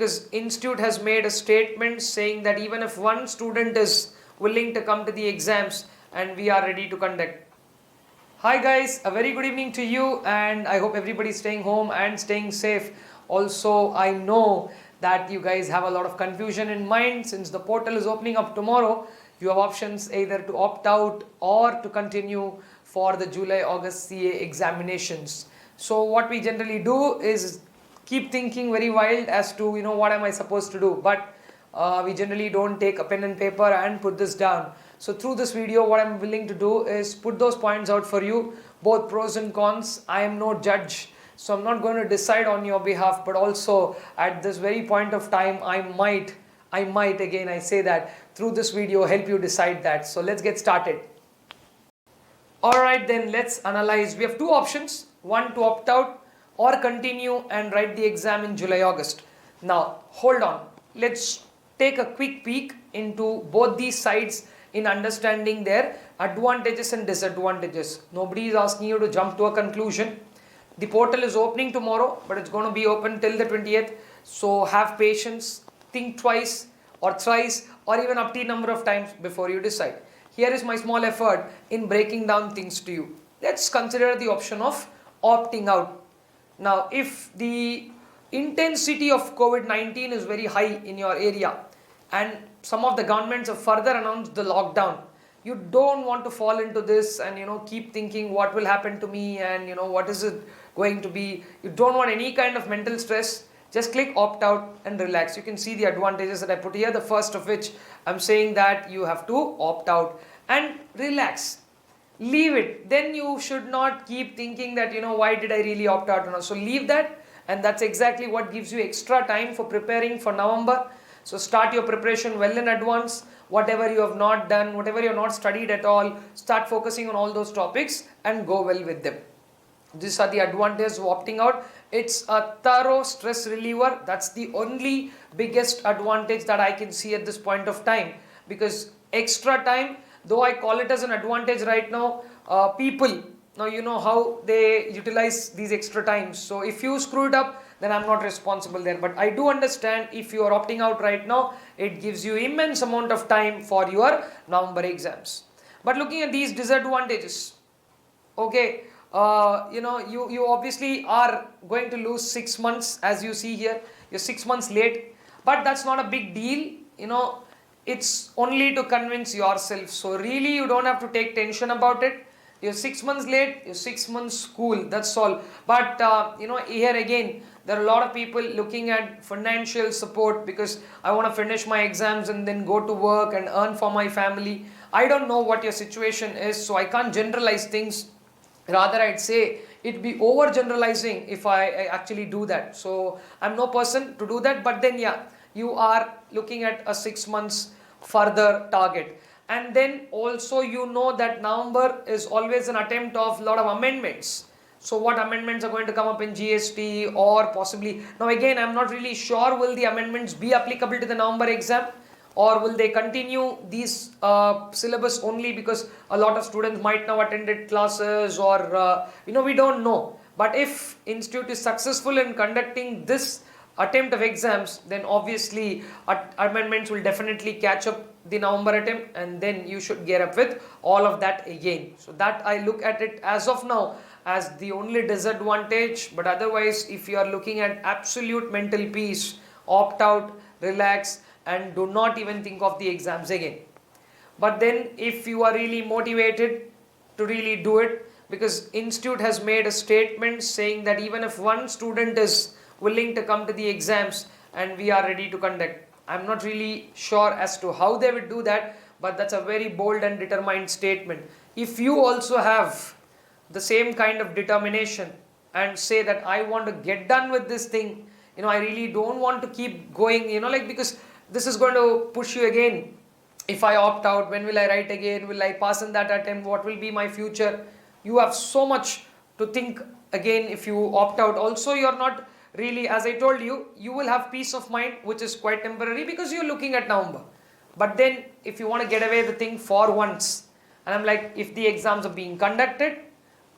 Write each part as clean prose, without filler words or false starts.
because institute has made a statement saying that even if one student is willing to come to the exams, and we are ready to conduct. Hi guys, a very good evening to you, and I hope everybody is staying home and staying safe. Also, I know that you guys have a lot of confusion in mind since the portal is opening up tomorrow. You have options either to opt out or to continue for the July-August CA examinations. So what we generally do is keep thinking very wild as to what am I supposed to do, but we generally don't take a pen and paper and put this down. So through this video, what I'm willing to do is put those points out for you, both pros and cons. I am no judge, so I'm not going to decide on your behalf, but also at this very point of time, I might again I say that through this video help you decide that. So let's get started. Alright, then let's analyze. We have two options, one to opt out or continue and write the exam in July-August. Now hold on, let's take a quick peek into both these sides in understanding their advantages and disadvantages. Nobody is asking you to jump to a conclusion. The portal is opening tomorrow, but it's going to be open till the 20th. So have patience, think twice or thrice or even up to a number of times before you decide. Here is my small effort in breaking down things to you. Let's consider the option of opting out. Now, if the intensity of COVID-19 is very high in your area and some of the governments have further announced the lockdown, you don't want to fall into this and keep thinking what will happen to me and what is it going to be. You don't want any kind of mental stress. Just click opt out and relax. You can see the advantages that I put here, the first of which I'm saying that you have to opt out and relax. Leave it. Then you should not keep thinking that why did I really opt out. So leave that, and that's exactly what gives you extra time for preparing for November. So start your preparation well in advance. Whatever you have not done, whatever you have not studied at all, start focusing on all those topics and go well with them. These are the advantages of opting out. It's a thorough stress reliever. That's the only biggest advantage that I can see at this point of time, because extra time, though I call it as an advantage right now, people, now you know how they utilize these extra times. So if you screw it up, then I'm not responsible there. But I do understand if you are opting out right now, it gives you immense amount of time for your November exams. But looking at these disadvantages, okay, you obviously are going to lose 6 months, as you see here. You're 6 months late, but that's not a big deal. It's only to convince yourself. So really, you don't have to take tension about it. You're 6 months late, you're 6 months school, that's all. But here again, there are a lot of people looking at financial support because I want to finish my exams and then go to work and earn for my family. I don't know what your situation is, so I can't generalize things. Rather, I'd say it'd be overgeneralizing if I actually do that. So I'm no person to do that, but then yeah, you are looking at a 6 months further target. And then also that November is always an attempt of a lot of amendments. So what amendments are going to come up in GST or possibly, now again I'm not really sure, will the amendments be applicable to the November exam or will they continue these syllabus only because a lot of students might now attended classes or we don't know. But if institute is successful in conducting this attempt of exams, then obviously amendments will definitely catch up the November attempt and then you should gear up with all of that again. So that I look at it as of now as the only disadvantage, but otherwise if you are looking at absolute mental peace, opt out, relax and do not even think of the exams again. But then if you are really motivated to really do it, because institute has made a statement saying that even if one student is willing to come to the exams and we are ready to conduct. I'm not really sure as to how they would do that, but that's a very bold and determined statement. If you also have the same kind of determination and say that I want to get done with this thing, I really don't want to keep going, because this is going to push you again. If I opt out, when will I write again? Will I pass in that attempt? What will be my future? You have so much to think again if you opt out. Also, you're not really, as I told you, you will have peace of mind, which is quite temporary because you're looking at November. But then if you want to get away the thing for once, and I'm like, if the exams are being conducted,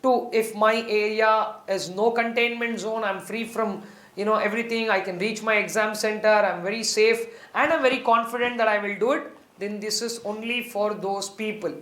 if my area is no containment zone, I'm free from everything, I can reach my exam center, I'm very safe and I'm very confident that I will do it, then this is only for those people.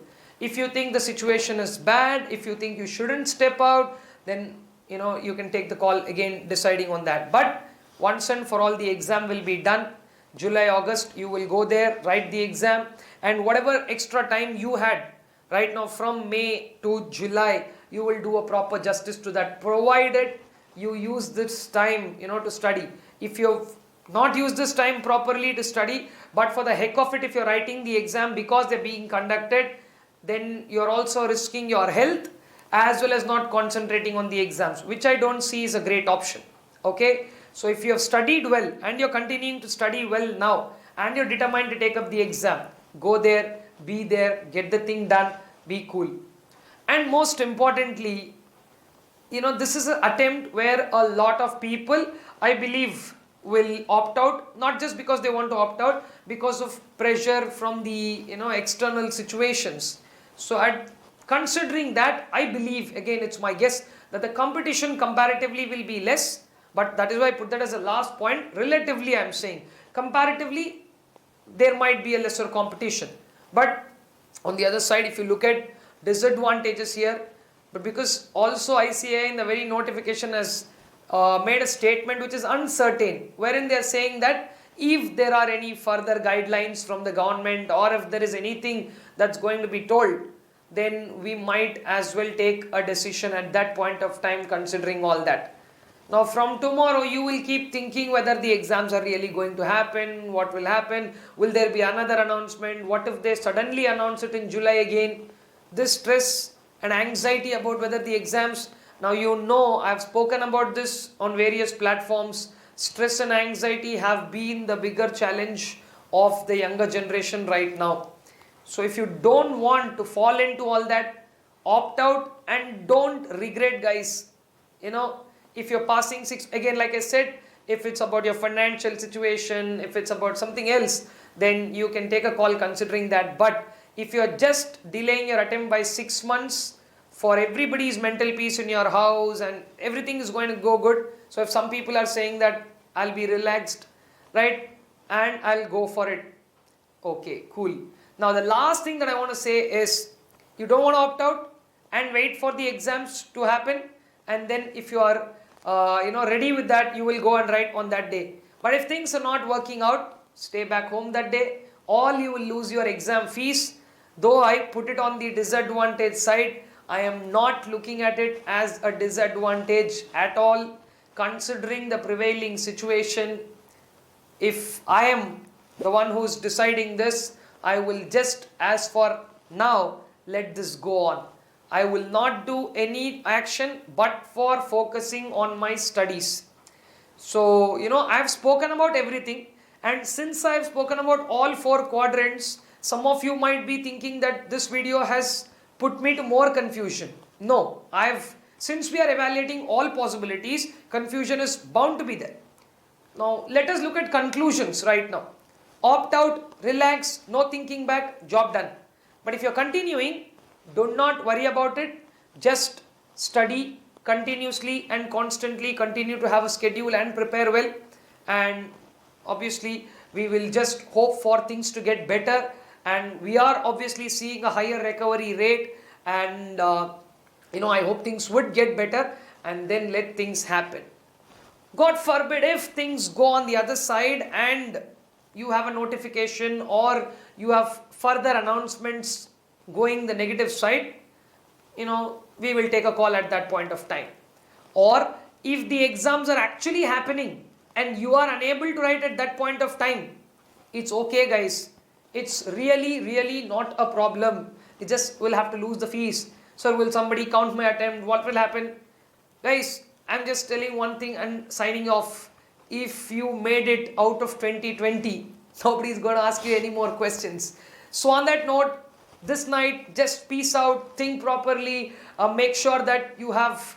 If you think the situation is bad, if you think you shouldn't step out, then you can take the call again deciding on that. But once and for all, the exam will be done. July, August, you will go there, write the exam, and whatever extra time you had right now from May to July, you will do a proper justice to that, provided you use this time to study. If you've not used this time properly to study, but for the heck of it, if you're writing the exam because they're being conducted, then you're also risking your health as well as not concentrating on the exams, which I don't see is a great option. Okay, so if you have studied well and you're continuing to study well now and you're determined to take up the exam, go there, be there, get the thing done, be cool. And most importantly, this is an attempt where a lot of people, I believe, will opt out, not just because they want to opt out, because of pressure from the external situations. So considering that, I believe, again it's my guess, that the competition comparatively will be less, but that is why I put that as a last point. Relatively, I am saying, comparatively, there might be a lesser competition. But on the other side, if you look at disadvantages here, but because also ICAI in the very notification has made a statement which is uncertain, wherein they are saying that if there are any further guidelines from the government or if there is anything that's going to be told, then we might as well take a decision at that point of time, considering all that. Now from tomorrow you will keep thinking whether the exams are really going to happen, what will happen, will there be another announcement, what if they suddenly announce it in July again. This stress and anxiety about whether the exams, now I've spoken about this on various platforms. Stress and anxiety have been the bigger challenge of the younger generation right now. So if you don't want to fall into all that, opt out and don't regret, guys. If you're passing 6, again like I said, if it's about your financial situation, if it's about something else, then you can take a call considering that. But if you're just delaying your attempt by 6 months, for everybody's mental peace in your house and everything is going to go good. So if some people are saying that I'll be relaxed, right, and I'll go for it. Okay, cool. Now the last thing that I want to say is, you don't want to opt out and wait for the exams to happen, and then if you are ready with that, you will go and write on that day. But if things are not working out, stay back home that day. All you will lose your exam fees. Though I put it on the disadvantage side, I am not looking at it as a disadvantage at all, considering the prevailing situation. If I am the one who's deciding this, I will just, as for now, let this go on. I will not do any action but for focusing on my studies. So, I have spoken about everything, and since I have spoken about all 4 quadrants, some of you might be thinking that this video has put me to more confusion. No, since we are evaluating all possibilities, confusion is bound to be there. Now, let us look at conclusions right now. Opt out, relax, no thinking back, job done. But if you're continuing, do not worry about it. Just study continuously and constantly, continue to have a schedule and prepare well. And obviously, we will just hope for things to get better. And we are obviously seeing a higher recovery rate, and I hope things would get better, and then let things happen. God forbid if things go on the other side and you have a notification or you have further announcements going the negative side, we will take a call at that point of time. Or if the exams are actually happening and you are unable to write at that point of time, it's okay, guys. It's really not a problem. You just will have to lose the fees. So will somebody count my attempt? What will happen? Guys, I'm just telling one thing and signing off. If you made it out of 2020, nobody is going to ask you any more questions. So on that note, this night, just peace out, think properly, make sure that you have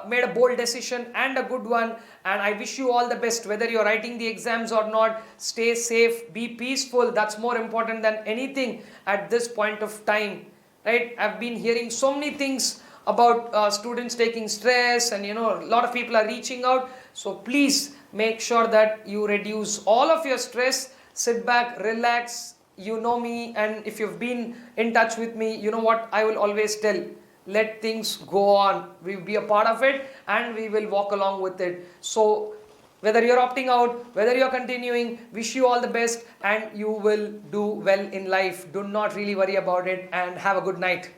made a bold decision and a good one, and I wish you all the best. Whether you're writing the exams or not, stay safe, be peaceful. That's more important than anything at this point of time, right? I've been hearing so many things about students taking stress, and a lot of people are reaching out. So please make sure that you reduce all of your stress, sit back, relax. You know me, and if you've been in touch with me, you know what I will always tell. Let things go on. We'll be a part of it and we will walk along with it. So whether you're opting out, whether you're continuing, wish you all the best and you will do well in life. Do not really worry about it and have a good night.